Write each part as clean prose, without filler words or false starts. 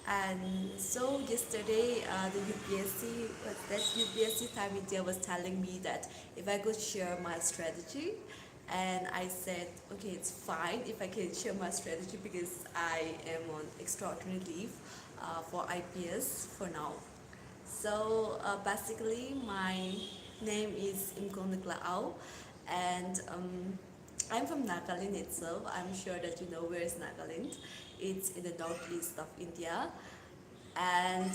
And so yesterday, the UPSC, that UPSC Thai media was telling me that if I could share my strategy, and I said, okay, it's fine if I can share my strategy because I am on extraordinary leave for IPS for now. So basically, my name is Imkongnukla, and I'm from Nagaland itself. I'm sure that you know where is Nagaland. It's in the northeast of India, and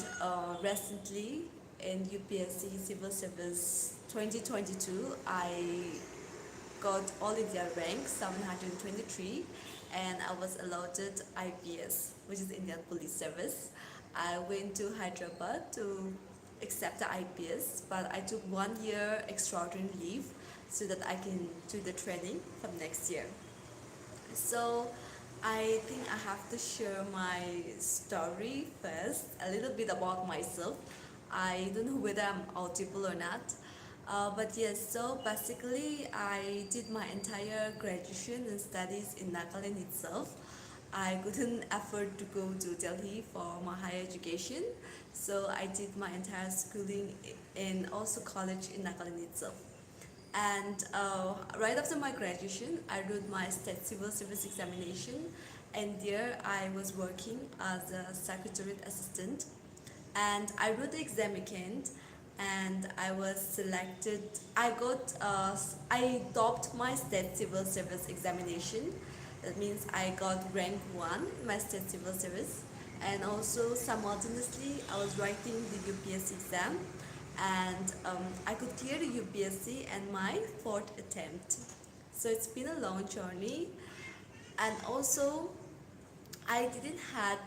recently in UPSC Civil Service 2022, I got All India rank 723, and I was allotted IPS, which is Indian Police Service. I went to Hyderabad to accept the IPS, but I took 1 year extraordinary leave so that I can do the training from next year. So I think I have to share my story first, a little bit about myself. I don't know whether I'm audible or not. But yes, so basically I did my entire graduation and studies in Nagaland itself. I couldn't afford to go to Delhi for my higher education, so I did my entire schooling and also college in Nagaland itself. And right after my graduation, I wrote my state civil service examination, and there I was working as a secretariat assistant. And I wrote the exam again, and I was selected. I topped my state civil service examination. That means I got rank one in my state civil service, and also simultaneously I was writing the UPSC exam, and I could clear the UPSC and my fourth attempt. So it's been a long journey, and also I didn't had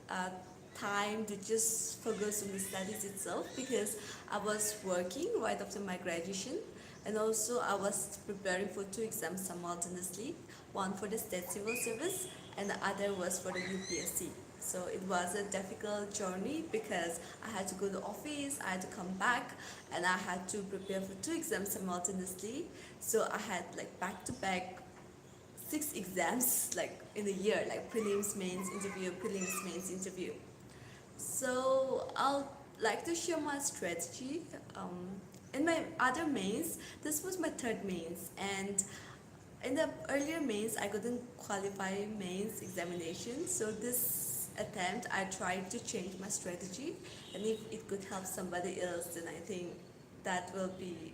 uh, time to just focus on the studies itself because I was working right after my graduation, and also I was preparing for two exams simultaneously, one for the state civil service and the other was for the UPSC. So it was a difficult journey because I had to go to the office, I had to come back, and I had to prepare for two exams simultaneously. So I had like back to back six exams like in a year, like prelims, mains, interview, prelims, mains, interview. So I'll like to share my strategy. In my other mains, this was my third mains, and in the earlier mains, I couldn't qualify mains examination. So this attempt, I tried to change my strategy, and if it could help somebody else, then I think that will be.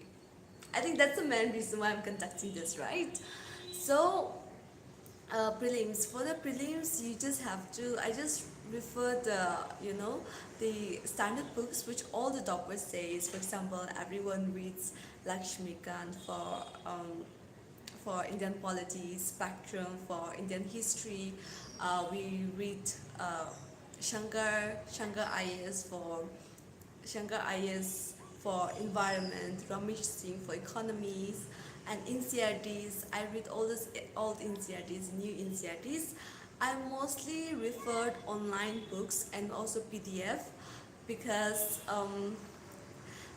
I think that's the main reason why I'm conducting this, right? So prelims. For the prelims, you just have to. I just refer the standard books which all the toppers says. For example, everyone reads Lakshmikant for Indian polity, Spectrum for Indian history. We read Shankar IAS for environment, Ramesh Singh for economies, and NCRTs. I read all those old NCRTs, new NCRTs. I mostly referred online books and also PDF because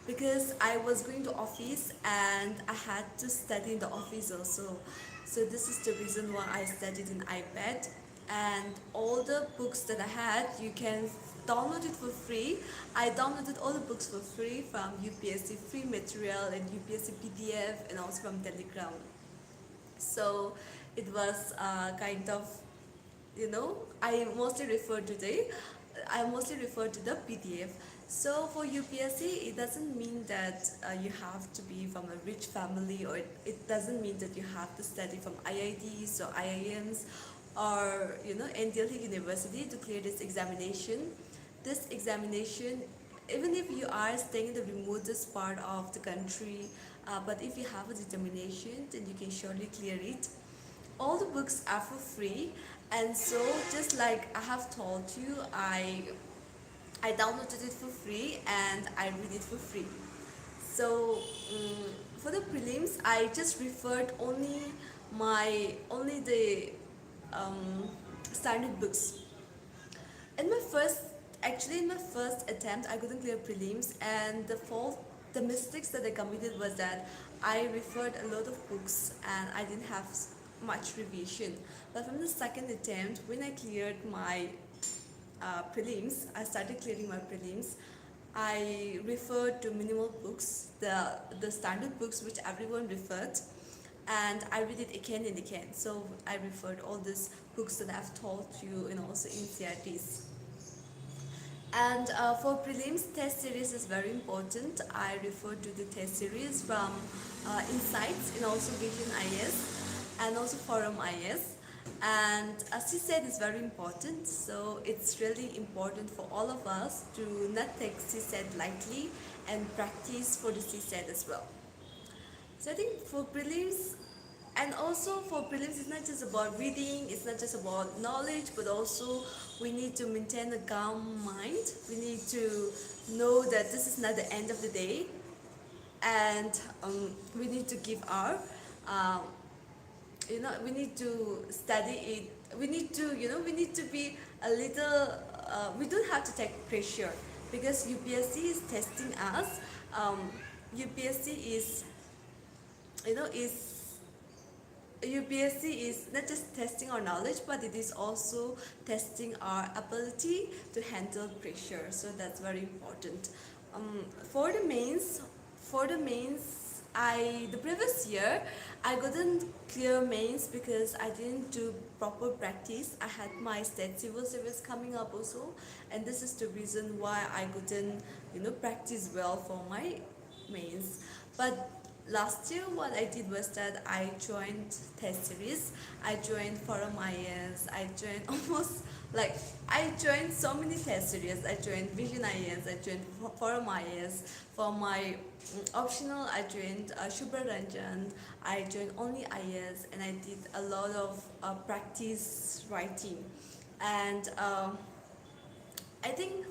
because I was going to office and I had to study in the office also. So this is the reason why I studied in iPad, and all the books that I had you can download it for free. I downloaded all the books for free from UPSC free material and UPSC PDF and also from Telegram. So it was kind of, I mostly refer to the PDF. So for UPSC, it doesn't mean that you have to be from a rich family, or it doesn't mean that you have to study from IITs or IIMs or Delhi University to clear this examination. This examination, even if you are staying in the remotest part of the country, but if you have a determination, then you can surely clear it. All the books are for free, and so just like I have told you, I downloaded it for free and I read it for free. So for the prelims, I just referred only the um, standard books. In my first, actually in my first attempt, I couldn't clear prelims, and the mistakes that I committed was that I referred a lot of books and I didn't have much revision. But from the second attempt, when I cleared my prelims, I started clearing my prelims, I referred to minimal books, the standard books which everyone referred, and I read it again and again. So I referred all these books that I've taught you and also in CRTs. And for prelims, test series is very important. I refer to the test series from Insights and also Vision IS and also Forum IS. And as you said, it's very important. So it's really important for all of us to not take CSAT lightly and practice for the CSAT as well. So I think for prelims, and also for prelims, it's not just about reading, it's not just about knowledge, but also we need to maintain a calm mind. We need to know that this is not the end of the day, and we need to give our, we need to study it. We need to, we need to be a little. We don't have to take pressure because UPSC is testing us. UPSC is, is UPSC is not just testing our knowledge, but it is also testing our ability to handle pressure. So that's very important. For the mains, the previous year I couldn't clear mains because I didn't do proper practice. I had my state civil service coming up also, and this is the reason why I couldn't, practice well for my mains. But last year what I did was that I joined test series, I joined Forum IS, I joined I joined so many test series. I joined Vision IS, I joined Forum IS. For my optional, I joined Shubra Ranjan, I joined only IS, and I did a lot of practice writing. And I think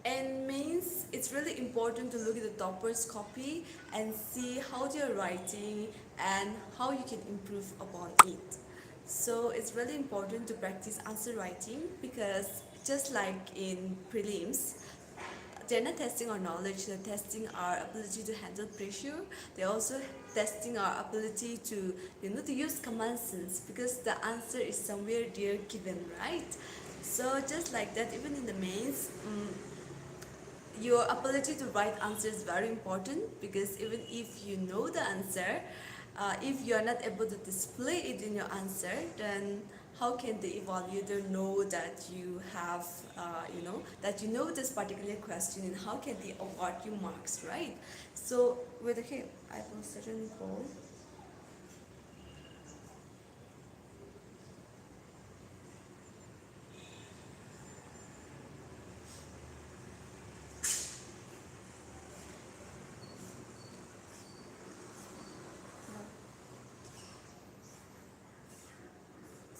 and means it's really important to look at the topper's copy and see how they're writing and how you can improve upon it. So it's really important to practice answer writing because just like in prelims, they're not testing our knowledge, they're testing our ability to handle pressure. They're also testing our ability to, to use common sense because the answer is somewhere there given, right? So just like that, even in the mains, your ability to write answer is very important because even if you know the answer, if you are not able to display it in your answer, then how can the evaluator know that you have, that you know this particular question, and how can they award you marks, right? So, okay, I will set a goal.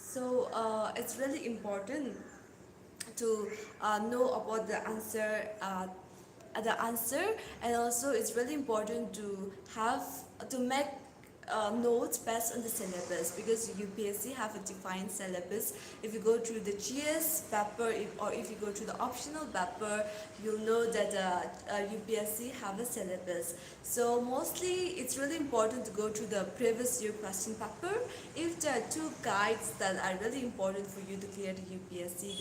So it's really important to know about the answer, and also it's really important to have to make notes based on the syllabus because UPSC have a defined syllabus. If you go through the GS paper or if you go through the optional paper, you'll know that UPSC have a syllabus. So mostly it's really important to go through the previous year question paper. If there are two guides that are really important for you to clear the UPSC,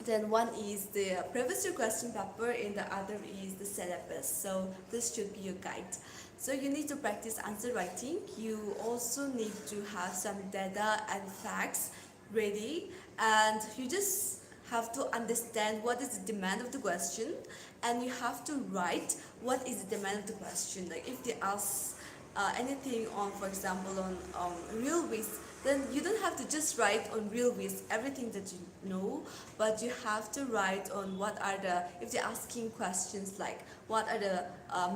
then one is the previous year question paper and the other is the syllabus. So this should be your guide. So you need to practice answer writing. You also need to have some data and facts ready, and you just have to understand what is the demand of the question, and you have to write what is the demand of the question. Like if they ask anything on, for example, on real risk, then you don't have to just write on real risk everything that you know, but you have to write on what are if they're asking questions like what are the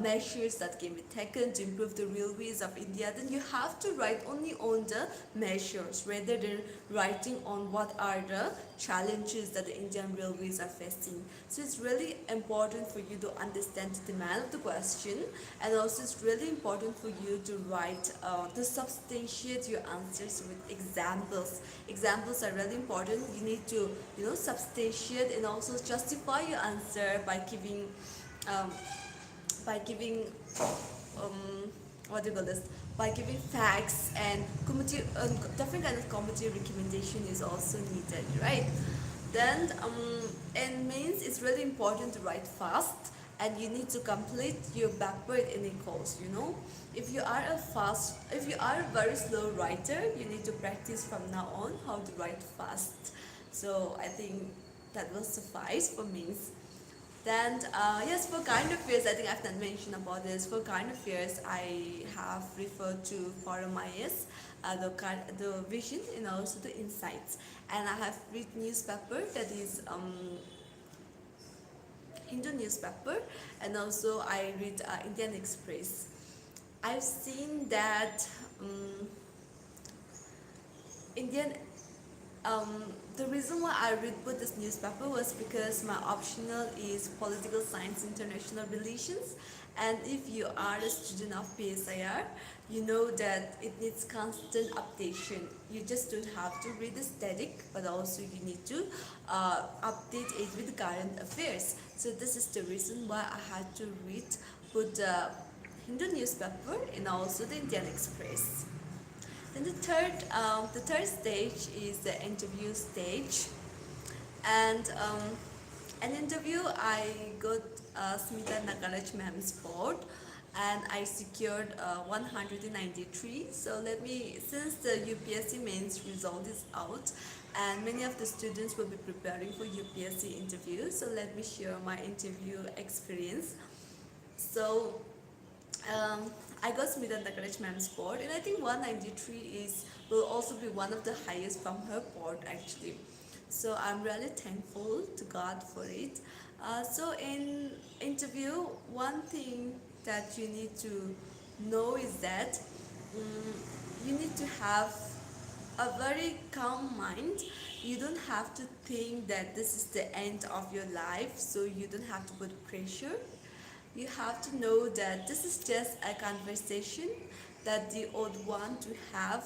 measures that can be taken to improve the railways of India, then you have to write only on the measures rather than writing on what are the challenges that the Indian railways are facing. So it's really important for you to understand the demand of the question, and also it's really important for you to write, to substantiate your answers with examples. Examples are really important. You need to, substantiate and also justify your answer by giving what do you call this? By giving facts, and different kind of commentary recommendation is also needed, right? Then in mains, it's really important to write fast, and you need to complete your backward in a course. If you are a very slow writer, you need to practice from now on how to write fast. So I think that will suffice for mains. Then yes, for current affairs, I think I've not mentioned about this. For current affairs, I have referred to Forum IS, the vision and also the insights. And I have read newspaper, that is Hindu newspaper, and also I read Indian Express. I've seen that Indian the reason why I read both this newspaper was because my optional is political science international relations, and if you are a student of PSIR, you know that it needs constant updation. You just don't have to read the static, but also you need to update it with current affairs. So this is the reason why I had to read both the Hindu newspaper and also the Indian Express. Then the third stage is the interview stage, and an interview I got Smita Nagaraj ma'am's board, and I secured 193. So since the UPSC mains result is out, and many of the students will be preparing for UPSC interviews, so let me share my interview experience. So I got Smita Nagaraj ma'am's board, and I think 193 will also be one of the highest from her board actually. So I'm really thankful to God for it. So in interview, one thing that you need to know is that you need to have a very calm mind. You don't have to think that this is the end of your life, so you don't have to put pressure. You have to know that this is just a conversation that you would want to have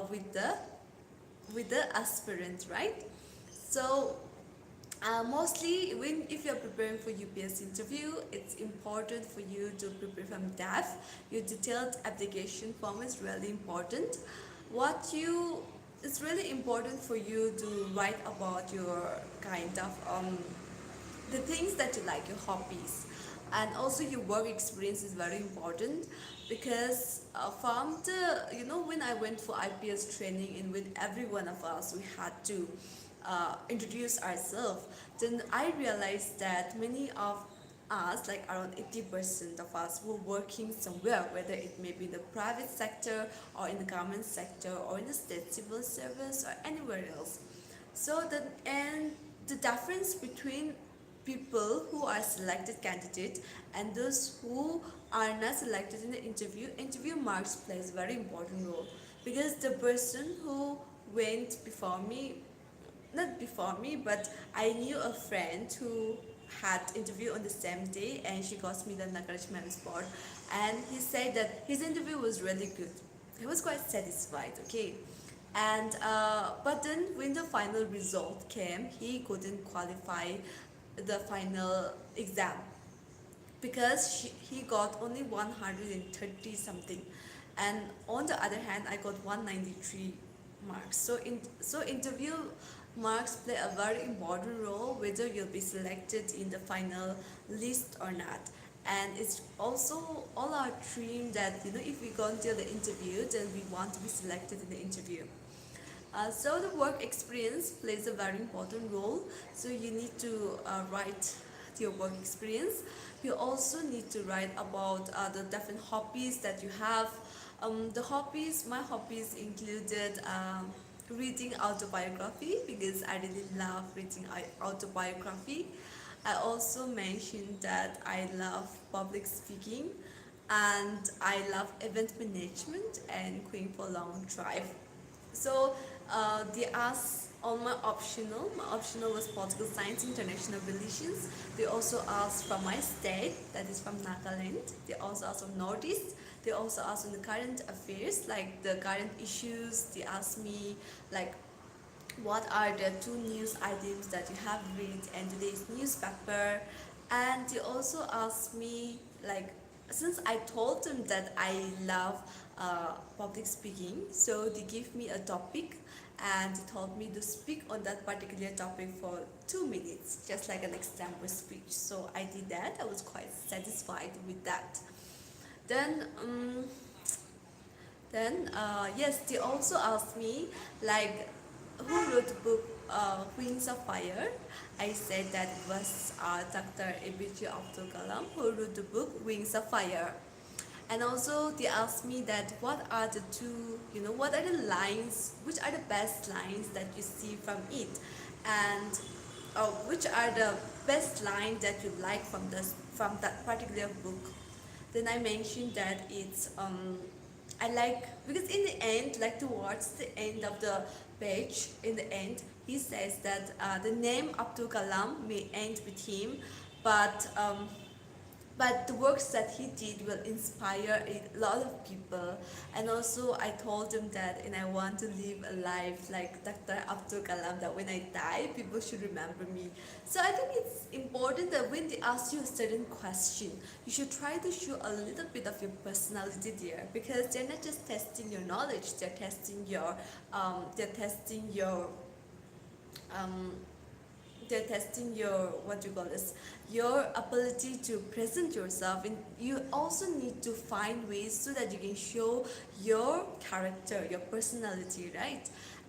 with the aspirant, right? So mostly if you're preparing for UPSC interview, it's important for you to prepare from depth. Your detailed application form is really important. It's really important for you to write about your kind of the things that you like, your hobbies, and also your work experience is very important, because from when I went for IPS training, and with every one of us we had to introduce ourselves, then I realized that many of us, like around 80% of us, were working somewhere, whether it may be in the private sector or in the government sector or in the state civil service or anywhere else. So the difference between people who are selected candidate and those who are not selected in the interview marks plays a very important role, because the person who went before me, not before me, but I knew a friend who had interview on the same day, and she got me the Nagaraj ma'am's board, and he said that his interview was really good. He was quite satisfied, okay. And but then when the final result came, he couldn't qualify the final exam, because he got only 130 something, and on the other hand I got 193 marks. So interview marks play a very important role whether you'll be selected in the final list or not. And it's also all our dream that if we go until the interview, then we want to be selected in the interview. So the work experience plays a very important role. So you need to write your work experience. You also need to write about the different hobbies that you have. My hobbies included reading autobiography, because I really love reading autobiography. I also mentioned that I love public speaking, and I love event management and going for long drive. So they asked on my optional. My optional was political science, international relations. They also asked from my state, that is from Nagaland. They also asked from Northeast. They also asked on the current affairs, like the current issues. They asked me like, what are the 2 news items that you have read in today's newspaper. And they also asked me, like, since I told them that I love public speaking, so they give me a topic, and he told me to speak on that particular topic for 2 minutes, just like an example speech. So I did that. I was quite satisfied with that. Then yes, they also asked me like who wrote the book Wings of Fire. I said that it was Dr. APJ Abdul Kalam who wrote the book Wings of Fire. And also they asked me that what are the two, what are the lines, which are the best lines that you see from it, and which are the best lines that you like from that particular book. Then I mentioned that it's I like, because in the end, like towards the end of the page, in the end, he says that the name Abdul Kalam may end with him, but the works that he did will inspire a lot of people. And also I told him that, and I want to live a life like Dr. Abdul Kalam, that when I die people should remember me. So I think it's important that when they ask you a certain question, you should try to show a little bit of your personality there, because they're not just testing your knowledge, they're testing your um, they're testing your, what do you call this, your ability to present yourself. And you also need to find ways so that you can show your character, your personality, right?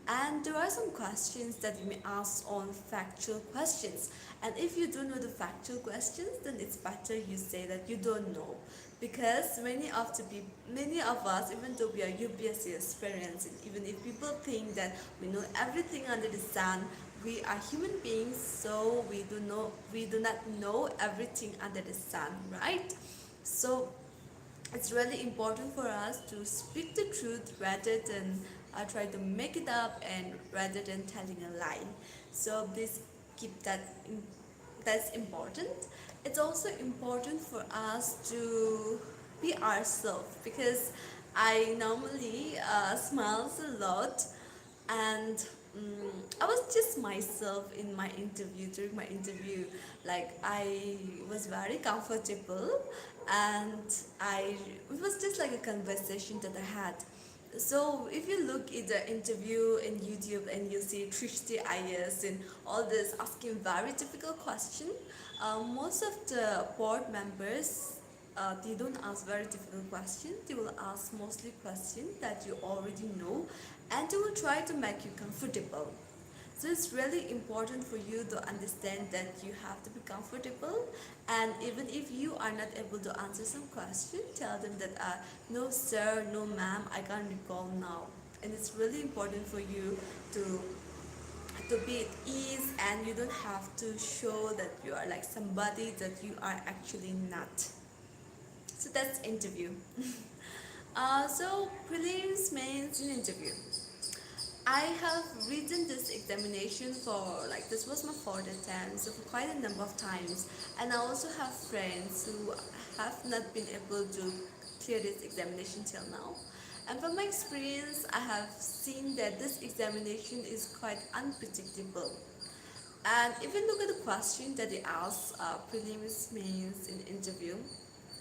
And there are some questions that you may ask on factual questions, and if you don't know the factual questions, then it's better you say that you don't know, because many of us, even though we are UPSC aspirants, and even if people think that we know everything under the sun, we are human beings, so we do not know everything under the sun, right? So it's really important for us to speak the truth rather than try to make it up, and rather than telling a lie. So please keep that that's important. It's also important for us to be ourselves, because I normally smiles a lot, and I was just myself in my interview. During my interview, like I was very comfortable, and it was just like a conversation that I had. So if you look at the interview in YouTube and you see Trishti IS and all this asking very difficult question, most of the board members, they don't ask very difficult questions. They will ask mostly questions that you already know, and they will try to make you comfortable. So it's really important for you to understand that you have to be comfortable, and even if you are not able to answer some question, tell them that no sir, no ma'am, I can't recall now. And it's really important for you to be at ease, and you don't have to show that you are like somebody that you are actually not. So that's interview. So prelims, mains, and interview. I have written this examination for, like, this was my fourth attempt, so for quite a number of times. And I also have friends who have not been able to clear this examination till now. And from my experience, I have seen that this examination is quite unpredictable. And if you look at the question that they ask, prelims, mains, in interview,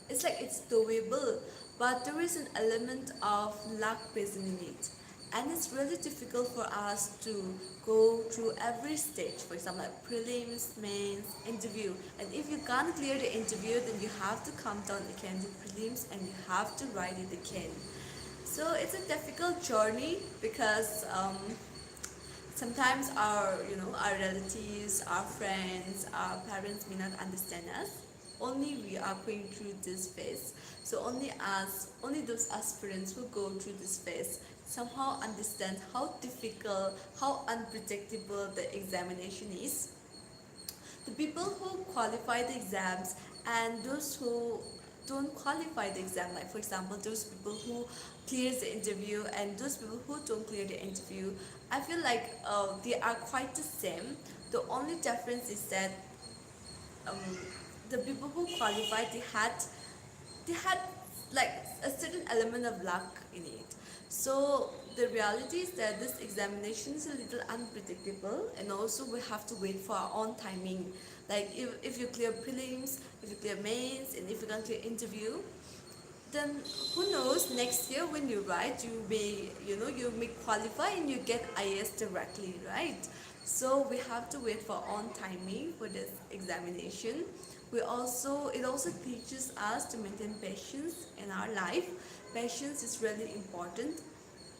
it's like it's doable, but there is an element of luck present in it. And it's really difficult for us to go through every stage, for example, like prelims, mains, interview. And if you can't clear the interview, then you have to come down again to prelims and you have to write it again. So it's a difficult journey, because sometimes our relatives, our friends, our parents may not understand us. Only we are going through this phase. So only those aspirants who go through this phase somehow understand how difficult, how unpredictable the examination is. The people who qualify the exams and those who don't qualify the exam, like for example those people who clears the interview and those people who don't clear the interview, I feel like they are quite the same. The only difference is that um, the people who qualified, they had like a certain element of luck in it. So the reality is that this examination is a little unpredictable, and also we have to wait for our own timing. Like if you clear prelims, if you clear mains, and if you can clear interview, then who knows, next year when you write, you may qualify and you get IAS directly, right? So we have to wait for on timing for this examination. It also teaches us to maintain patience in our life. Patience is really important.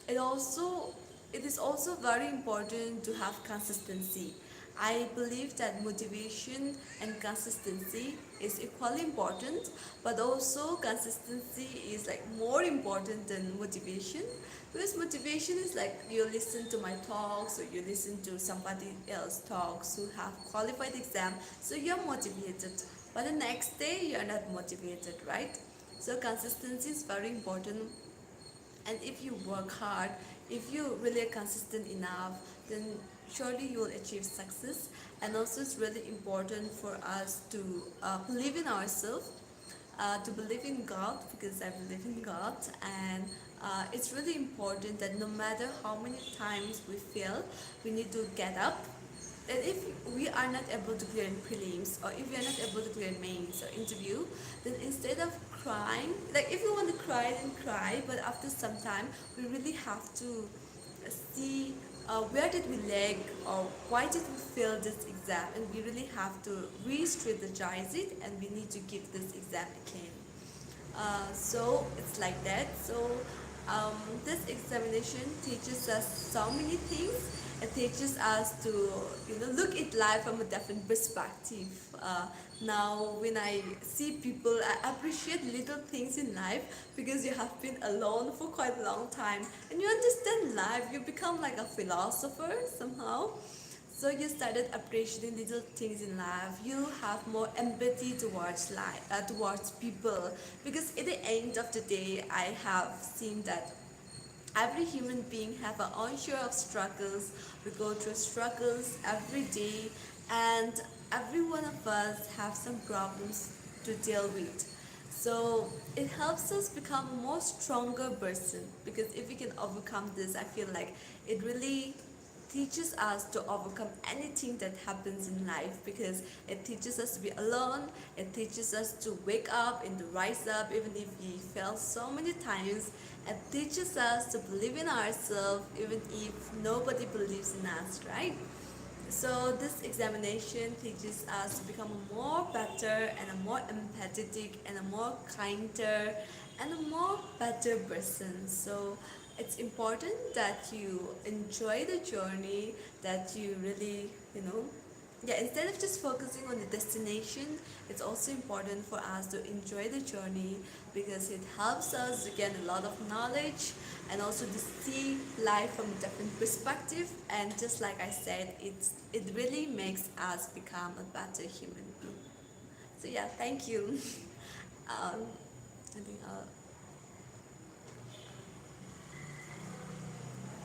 It is also very important to have consistency. I believe that motivation and consistency is equally important, but also consistency is like more important than motivation, because motivation is like you listen to my talks or you listen to somebody else talks who have qualified exam, so you're motivated, but the next day you're not motivated, right? So consistency is very important, and if you work hard, if you really are consistent enough, then surely you will achieve success. And also it's really important for us to believe in ourselves, to believe in God, because I believe in God. And it's really important that no matter how many times we fail, we need to get up. And if we are not able to clear in prelims, or if we are not able to clear in mains or interview, then instead of crying, like if you want to cry, then cry, but after some time, we really have to see where did we lag, or why did we fail this exam, and we really have to re-strategize it, and we need to give this exam again. So it's like that. So this examination teaches us so many things. It teaches us to look at life from a different perspective. Now when I see people, I appreciate little things in life, because you have been alone for quite a long time and you understand life. You become like a philosopher somehow. So you started appreciating little things in life. You have more empathy towards life, towards people. Because at the end of the day, I have seen that every human being have our own share of struggles. We go through struggles every day, and every one of us have some problems to deal with. So it helps us become a more stronger person, because if we can overcome this, I feel like it really teaches us to overcome anything that happens in life, because it teaches us to be alone. It teaches us to wake up and to rise up even if we fail so many times. It teaches us to believe in ourselves even if nobody believes in us, right? So this examination teaches us to become a more better and a more empathetic and a more kinder and a more better person. So it's important that you enjoy the journey, that you really, yeah, instead of just focusing on the destination, it's also important for us to enjoy the journey, because it helps us to gain a lot of knowledge and also to see life from a different perspective. And just like I said, it really makes us become a better human being. So yeah, thank you. I think